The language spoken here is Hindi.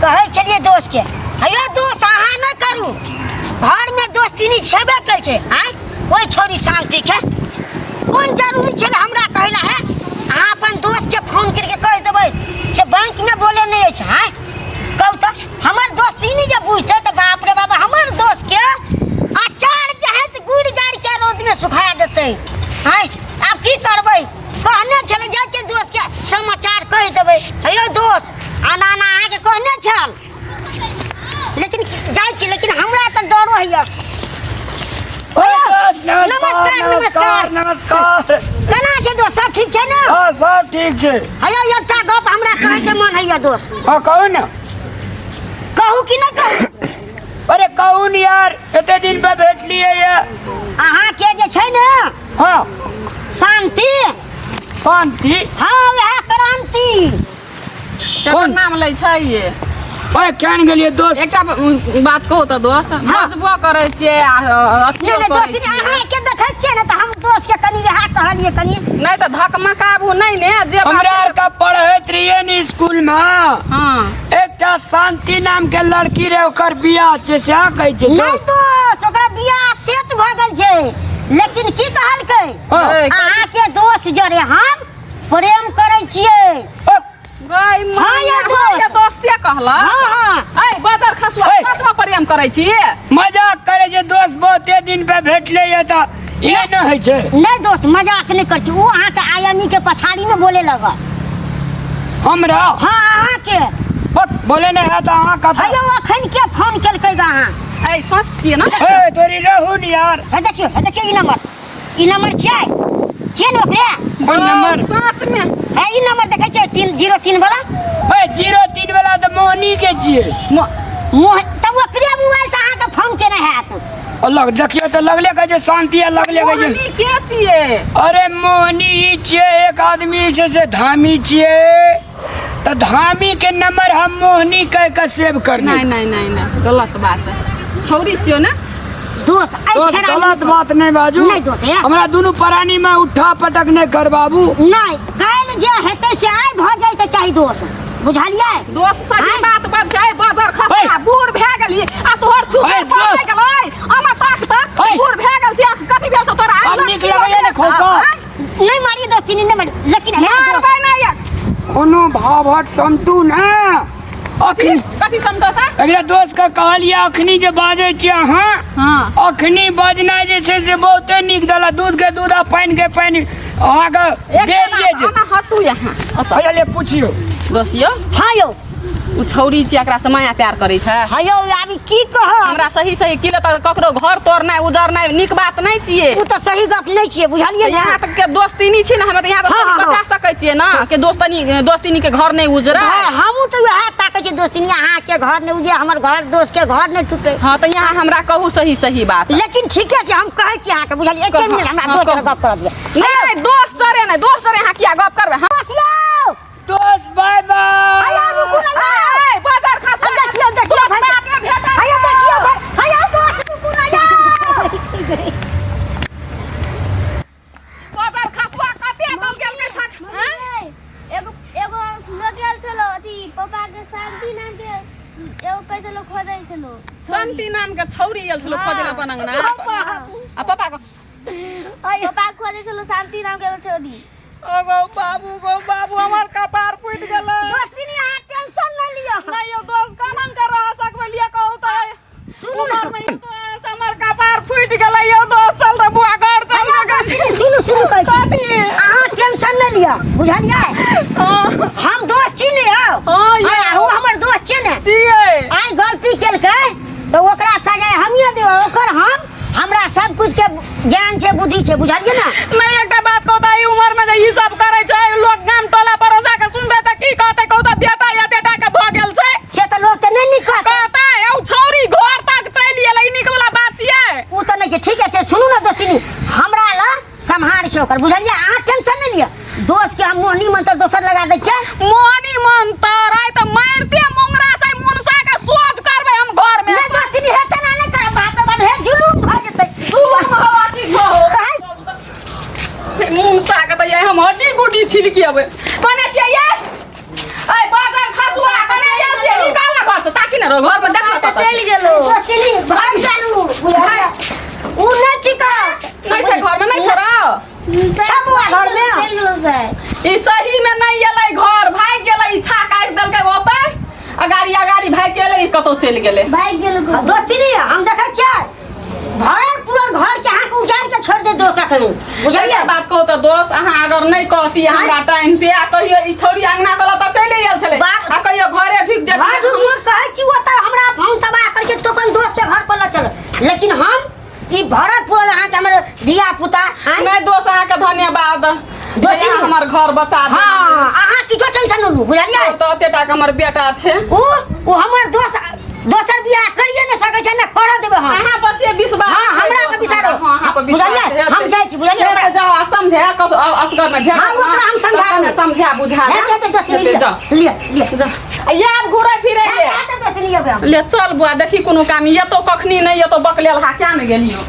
कहे चलिए दोस्त के हेयो दोस्त अहाँ न करू घर में दोस्ती नहीं छेबे कर छे आय कोई छोरी शांति के कौन जरूरी छे हमरा कहला है अहाँ अपन दोस्त के फोन करके कह देबै से बैंक में बोले नहीं है आय कहू तो हमर दोस्ती नहीं जब बुझते तो बाप रे बाबा हमर दोस्त के अचार चाहे तो गुड़ गाड़ के रोड में सुखा देते आय अब की करबै कहने चले जाए के दोस्त के समाचार कह देबै हेयो दोस्त आना आना के कहने चल लेकिन जाए छी लेकिन हमरा त डरो है नमस्कार नमस्कार केना छै दोस्त सब ठीक छै ने हां सब ठीक छै हेयो एकटा गप हमरा कहै के मन है दोस्त हां कहू ना कहू कि न कहू अरे कहू न यार एते दिन पे भेट लिए ये अहाँ के जे छै ने हां शांति शांति हां वह क्रांति कौन नाम लै छै ये ओए केन गेलिए दोस्त एकटा बात कहू त दोस्त बजबो करै छियै अथियो नहीं करै दोस्त छियै अहाँ के देखै छियै ने त हम दोस्त के कनी रहा कहलिए कनी नहीं त धकमकाबू नहीं ने जे हमरा आर का पढ़ैत रहिए ने स्कूल में हां एकटा शांति नाम के लड़की रे ओकर बियाह छै से कहै छै नहीं दोस्त ओकरा बियाह सेट भ गेल छै लेकिन की कहलकै अहाँ के दोस्त जरे हम प्रेम करै छियै गई हाँ, ये माया दोस्त से कहला हां हां ए बदर खसुआ सच में प्रेम करै छी मजाक करे जे दोस्त बहुते दिन पे भेटले ये त ये न है छै नहीं दोस्त मजाक नहीं कर छी वो अहाँ के आयनी के पछाड़ी में बोले लगा हमरा हां अहाँ के बोले नहीं है त अहाँ कथा हेयो अखन के फोन केलकै गा अहाँ ए सच छियै ना ए तोरी रहू न यार हे देखियो ई नंबर छै केन ओकरे कोन नंबर सच में है ई नंबर देखै छै 303 वाला ओए 03 वाला त मोहनी के छियै मोह तब ओकरे मोबाइल से अहाँ के फोन केने हैत अलग देखियो त लगले कहे छै शांति आ लगले कहे मोहनी के छियै अरे मोहनी ई छियै एक आदमी छै से धामी छियै त धामी के नंबर हम मोहनी कह के सेव करने नहीं गलत बात है छौरी छियो ना दोस्त दोस्त गलत बात नहीं बाजू नहीं दोस्त हमरा दोनों प्राणी में उठा पटक नहीं कर बाबू नहीं काल जे हेतै से आइ भ जाय त चाहि दोस्त बुझलियै दोस्त सही बात बज छै बदर खसुआ बूढ़ भए गेली आ तोहर सुपर पड़ गेलै अमा ताक तक बूढ़ भए गेल छै कथि भेल छ तोरा अब निक लगले ने खोका नहीं मारी दोस्ती नहीं मारी लेकिन मारबै नहीं कोनो भावट समतू ना अखनी कथि समझौता एकरा दोस्त का कहलिया अखनी जे बाजै छी अहाँ हां अखनी बजना जे छै से बहुते निक दला दूध के दूध आ पानी के पानी अहाँ के डेरिए जे ना हटू यहाँ पहले पूछियो दोस्तियो हां यौ उ छौरी छी एकरा से माया प्यार करै छै हां यौ अभी की कह हमरा सही किले त ककरो घर तोड़नाइ उजरनाइ निक बात नहीं छियै उ त सही गप नहीं छियै बुझलियै ना यहाँ तक के दोस्ती नहीं छी ना हम त यहाँ तक बता सकै छियै ना कि दोस्ती के घर नहीं उजरा हम त वह ताकै छी दोस्ती अहाँ के घर नहीं उजे हमर घर दोस्त के घर नहीं टूटे हां त यहाँ हमरा कहू सही बात लेकिन ठीके छै हम कहै छी अहाँ के बुझलियै एके मिनट हमरा दोस्त के गप कर दिया नहीं दोस्त सरे नहीं दोस्त सरे यहाँ किया गप करबे हां दोस्त बाय बाय आया रुकू ना बाजार खास देखियो आया देखियो आया दोस्त रुकू ना यार बाजार खासवा कते दल गेल के थक एगो लोग गेल छलो अथी पापा के शांति नाम के एगो कैसे लोग खोदै छलो शांति नाम के छौरी आयल छलो खोजे अपन अंगना आ पापा को पापा खोदै छलो शांति नाम के एगो छोरी गो बाबू हमार कपार फूट गेलै दोस्ती नहीं अहाँ टेंशन न लियो नहीं यो दोस्त कानन कर रहा सकबे लिया कहू त सुनु ना में तो हमार कपार फूट गेलै यो दोस्त चल रे बुआ घर चल सुनु कहै अहाँ टेंशन न लियो बुझलियै हम दोस्त छी ने हां ओ हमर दोस्त छै ने छियै आइ गलती केलकै तो ओकरा सजा हमिए देब ओकर हमरा सब कुछ के ज्ञान छै बुद्धि छै बुझलियै ना नहीं एकटा बात कहता ई उम्र में जे ई सब करे छै लोग गाम टोला परोसा के सुनते त की कहते कहू त बेटा एतेटा के भ गेल छै से त लोग त नहीं निकल कहता औ छौरी घर तक चली एलै निक वाला बात छियै उ त नहीं ठीक छै सुनू ना दोस्ती हमरा ला संहार छै ओकर बुझलियै अहाँ टेंशन नहीं लियो दोस्त के हम मोहनी मंत्र दोसर लगा दै छै मोहनी मंत्र आइ त मारते मुंगरा से मुनसा के सोच करबे हम घर में नहीं दोस्ती हेतै ना नहीं कर बाप बाप हे जुलूम भ जेतै मुनसा के त हम हड्डी गुड्डी छिलकी अबे कने छियै ये ए बाजार खसुआ कने आयल छियै निकाल घर तोरा घर में देख तो चल गेलो दोस्तिनी भाग जानु बुझलियै उ नहीं ठीक नहीं छै घर में नहीं छोरा सब हुआ घर में चल गेलो सर ई सही में नहीं एलै घर भाग गेलै ई छा काटि देलकै ओतै अगाड़ी भाग गेलै ई कतौ चलि गेलै भाग गेलो दोस्तिनी हम देखै छियै भरल पूरा घर के अहाँ के उजाड़ के छोड़ दे दोस्त अखनी बुझलियै बात कहू तऽ दोस्त अहाँ अगर नहीं कहती हमरा टाइम पे आ कहियो ई छोरी अंगना कला तऽ चलि गेल छलै आ कहियो घरे ढुक जेतै घर ढुक कहै छी ओतऽ हमरा फोन तबाह करके तो अपन दोस्त के घर पर ल चल लेकिन हम ई भरल पूरा अहाँ के हमर धिया पुता नहीं दोस्त अहाँ के धन्यवाद दोस्ती हमर घर बचा दे हां अहाँ किछो टेंशन न लू बुझलियै तो एतेटा के हमर बेटा छै ओ हमर दोस्त दोसर बियाह करिए न सकै छै न कर देबै हम अहाँ बस ये विश्वास हां हमरा पे विचार हां अहाँ पे विश्वास बुझलियै हम जाइ छी बुझलियै हमरा जाओ समझे असगर में भेट हम ओकरा हम समझा समझा बुझा ले यार घुरे फिरे ले चल बुआ देखी कोनो काम ये तो कखनी नहीं ये तो बकलेल हा क्या में गेलियो